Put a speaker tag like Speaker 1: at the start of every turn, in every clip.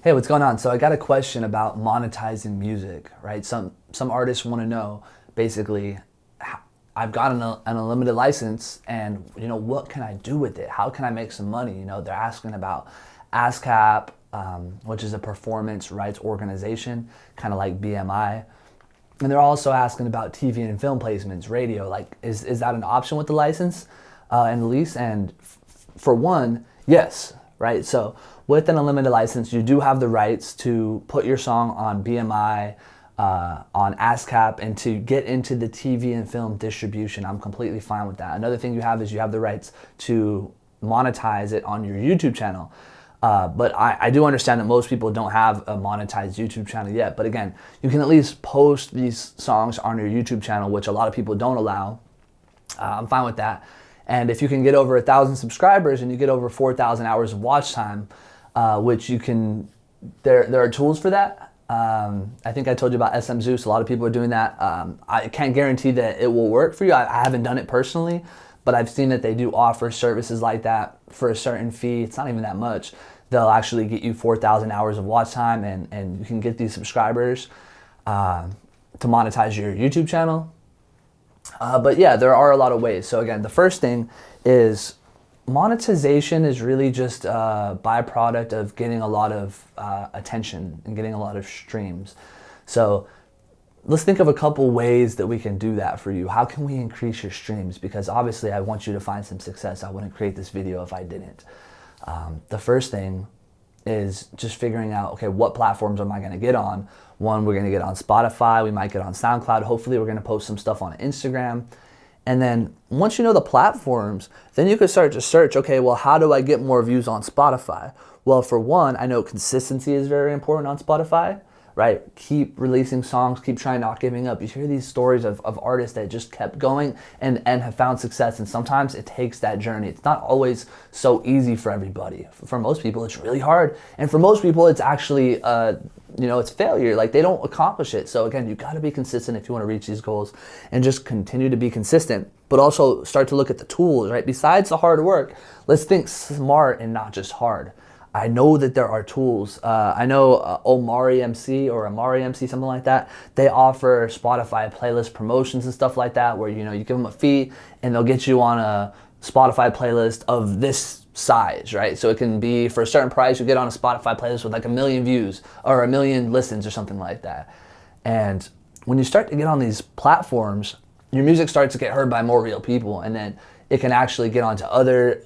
Speaker 1: Hey, what's going on? So I got a question about monetizing music, right? Some artists want to know basically I've got an unlimited license and what can I do with it? How can I make some money? They're asking about ASCAP, which is a performance rights organization, kind of like BMI. And they're also asking about TV and film placements, radio. Like, is that an option with the license and the lease? And for one, yes, right? So with an unlimited license, you do have the rights to put your song on BMI, on ASCAP, and to get into the TV and film distribution. I'm completely fine with that. Another thing you have is you have the rights to monetize it on your YouTube channel. But I do understand that most people don't have a monetized YouTube channel yet. But again, you can at least post these songs on your YouTube channel, which a lot of people don't allow. I'm fine with that. And if you can get over 1,000 subscribers and you get over 4,000 hours of watch time, which you can, there are tools for that. I think I told you about SM Zeus. A lot of people are doing that. I can't guarantee that it will work for you. I haven't done it personally, but I've seen that they do offer services like that for a certain fee. It's not even that much. They'll actually get you 4,000 hours of watch time, and you can get these subscribers to monetize your YouTube channel. But yeah, there are a lot of ways. So again, the first thing is monetization is really just a byproduct of getting a lot of attention and getting a lot of streams. So let's think of a couple ways that we can do that for you. How can we increase your streams? Because obviously I want you to find some success. I wouldn't create this video if I didn't. The first thing is just figuring out, okay, what platforms am I going to get on? One, we're going to get on Spotify. We might get on SoundCloud. Hopefully we're going to post some stuff on Instagram. And then once you know the platforms, then you can start to search, okay, well, how do I get more views on Spotify? Well, for one, I know consistency is very important on Spotify, right? Keep releasing songs, keep trying, not giving up. You hear these stories of artists that just kept going and have found success. And sometimes it takes that journey. It's not always so easy for everybody. For most people, it's really hard. And for most people, it's actually, it's failure. Like, they don't accomplish it. So again, you gotta be consistent if you wanna reach these goals, and just continue to be consistent, but also start to look at the tools, right? Besides the hard work, let's think smart and not just hard. I know that there are tools. I know Omari MC or Amari MC, something like that. They offer Spotify playlist promotions and stuff like that, where you give them a fee and they'll get you on a Spotify playlist of this size, right? So it can be for a certain price, you get on a Spotify playlist with like 1 million views or 1 million listens or something like that. And when you start to get on these platforms, your music starts to get heard by more real people, and then it can actually get onto other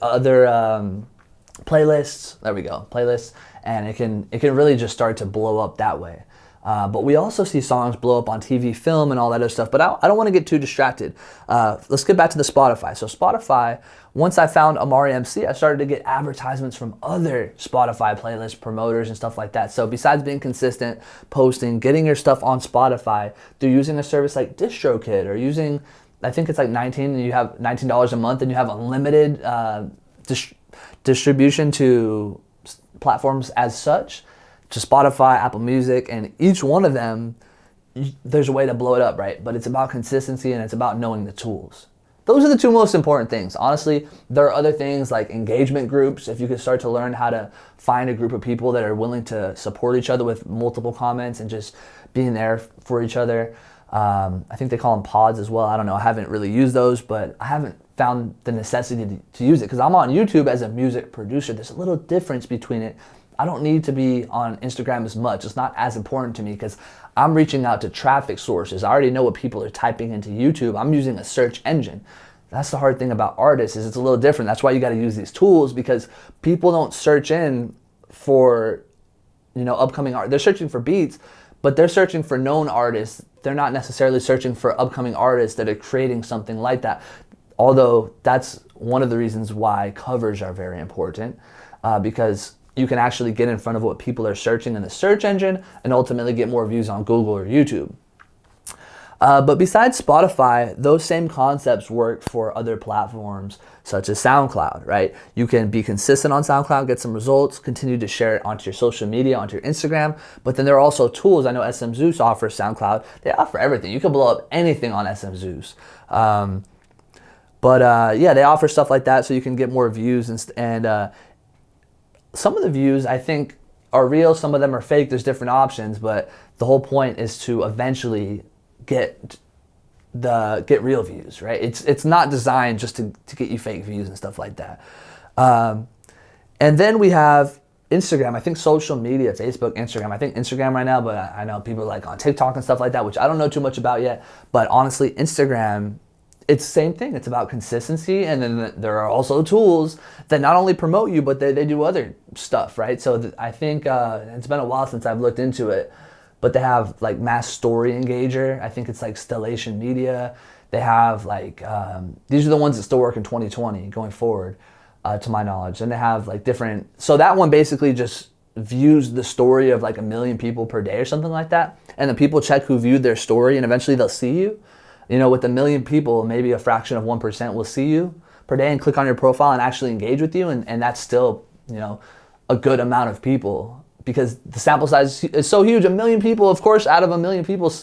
Speaker 1: playlists. There we go, playlists, and it can really just start to blow up that way. But we also see songs blow up on TV, film, and all that other stuff. But I don't want to get too distracted. Let's get back to the Spotify. So Spotify, once I found Amari MC, I started to get advertisements from other Spotify playlist promoters and stuff like that. So besides being consistent, posting, getting your stuff on Spotify through using a service like DistroKid, or using, I think it's like you have $19 a month, and you have unlimited distribution to platforms as such, to Spotify, Apple Music, and each one of them, there's a way to blow it up, right? But it's about consistency, and it's about knowing the tools. Those are the two most important things. Honestly, there are other things like engagement groups. If you could start to learn how to find a group of people that are willing to support each other with multiple comments and just being there for each other. I think they call them pods as well. I don't know. I haven't really used those, but I haven't found the necessity to use it because I'm on YouTube as a music producer. There's a little difference between it. I don't need to be on Instagram as much. It's not as important to me because I'm reaching out to traffic sources. I already know what people are typing into YouTube. I'm using a search engine. That's the hard thing about artists, is it's a little different. That's why you got to use these tools, because people don't search in for, upcoming art. They're searching for beats, but they're searching for known artists. They're not necessarily searching for upcoming artists that are creating something like that. Although that's one of the reasons why covers are very important, because you can actually get in front of what people are searching in the search engine and ultimately get more views on Google or YouTube. But besides Spotify, those same concepts work for other platforms such as SoundCloud, right? You can be consistent on SoundCloud, get some results, continue to share it onto your social media, onto your Instagram. But then there are also tools. I know SM Zeus offers SoundCloud. They offer everything. You can blow up anything on SM Zeus. Yeah, they offer stuff like that so you can get more views, and some of the views, I think, are real, some of them are fake. There's different options, but the whole point is to eventually get real views, right? It's not designed just to get you fake views and stuff like that. And then we have Instagram. I think social media, Facebook, Instagram. I think Instagram right now, but I know people like on TikTok and stuff like that, which I don't know too much about yet. But honestly, Instagram, it's the same thing. It's about consistency, and then there are also tools that not only promote you, but they do other stuff, right? So I think it's been a while since I've looked into it, but they have like mass story engager. I think it's like Stellation Media. They have like, these are the ones that still work in 2020 going forward, to my knowledge. And they have like different, so that one basically just views the story of like 1 million people per day or something like that. And the people check who viewed their story, and eventually they'll see you. You know, with 1 million people, maybe a fraction of 1% will see you per day and click on your profile and actually engage with you. And that's still, you know, a good amount of people, because the sample size is so huge. 1 million people, of course, out of 1 million people,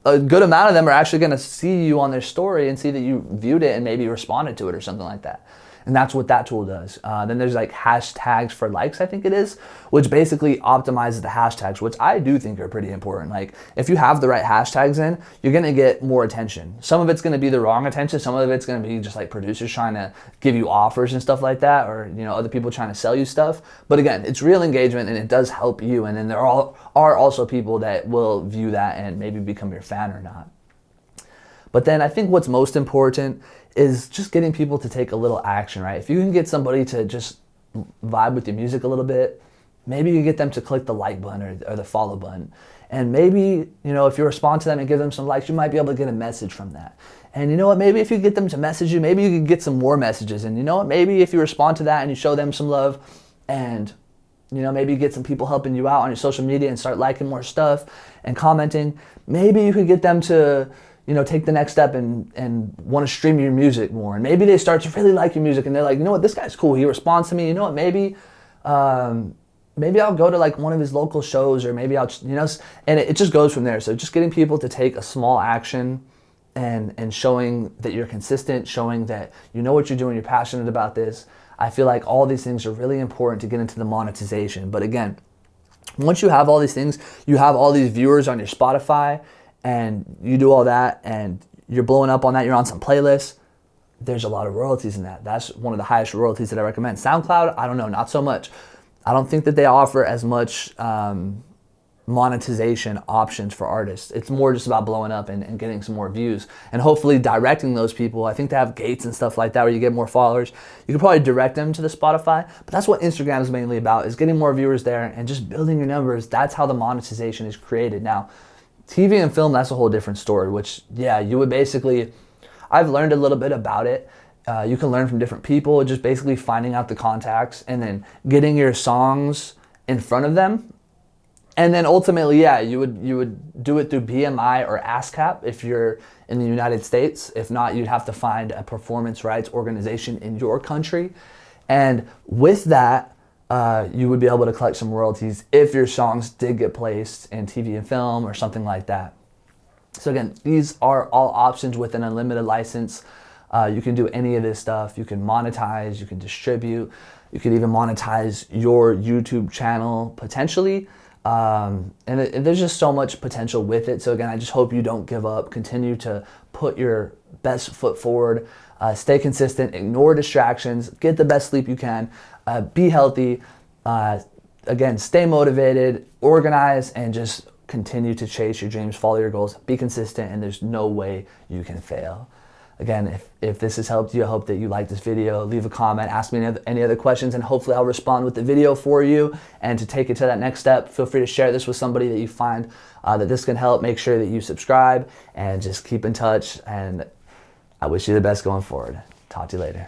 Speaker 1: a good amount of them are actually going to see you on their story and see that you viewed it and maybe responded to it or something like that. And that's what that tool does. Then there's like hashtags for likes, I think it is, which basically optimizes the hashtags, which I do think are pretty important. Like if you have the right hashtags in, you're gonna get more attention. Some of it's gonna be the wrong attention. Some of it's gonna be just like producers trying to give you offers and stuff like that, or you know, other people trying to sell you stuff. But again, it's real engagement and it does help you. And then there are also people that will view that and maybe become your fan or not. But then I think what's most important is just getting people to take a little action, right? If you can get somebody to just vibe with your music a little bit, maybe you get them to click the like button or the follow button. And maybe, you know, if you respond to them and give them some likes, you might be able to get a message from that. And you know what, maybe if you get them to message you, maybe you could get some more messages. And you know what, maybe if you respond to that and you show them some love, and you know, maybe you get some people helping you out on your social media and start liking more stuff and commenting, maybe you could get them to, you know, take the next step and want to stream your music more. And maybe they start to really like your music and they're like, you know what, this guy's cool. He responds to me. You know what, maybe I'll go to like one of his local shows, or maybe I'll, you know, and it just goes from there. So just getting people to take a small action and showing that you're consistent, showing that you know what you're doing, you're passionate about this. I feel like all these things are really important to get into the monetization. But again, once you have all these things, you have all these viewers on your Spotify, and you do all that and you're blowing up on that, you're on some playlists, there's a lot of royalties in that. That's one of the highest royalties that I recommend. SoundCloud, I don't know, not so much. I don't think that they offer as much monetization options for artists. It's more just about blowing up and getting some more views and hopefully directing those people. I think they have gates and stuff like that where you get more followers. You can probably direct them to the Spotify, but that's what Instagram is mainly about, is getting more viewers there and just building your numbers. That's how the monetization is created. Now, TV and film, that's a whole different story, which, yeah, you would basically, I've learned a little bit about it. You can learn from different people, just basically finding out the contacts and then getting your songs in front of them. And then ultimately, yeah, you would do it through BMI or ASCAP if you're in the United States. If not, you'd have to find a performance rights organization in your country. And with that, you would be able to collect some royalties if your songs did get placed in TV and film or something like that. So again, these are all options with an unlimited license. You can do any of this stuff. You can monetize, you can distribute, you can even monetize your YouTube channel potentially. And there's just so much potential with it. So again, I just hope you don't give up. Continue to put your best foot forward. Stay consistent, ignore distractions, get the best sleep you can, be healthy, again, stay motivated, organize, and just continue to chase your dreams, follow your goals, be consistent, and there's no way you can fail. Again, if this has helped you, I hope that you like this video. Leave a comment, ask me any other questions, and hopefully I'll respond with the video for you. And to take it to that next step, feel free to share this with somebody that you find that this can help. Make sure that you subscribe and just keep in touch. And I wish you the best going forward. Talk to you later.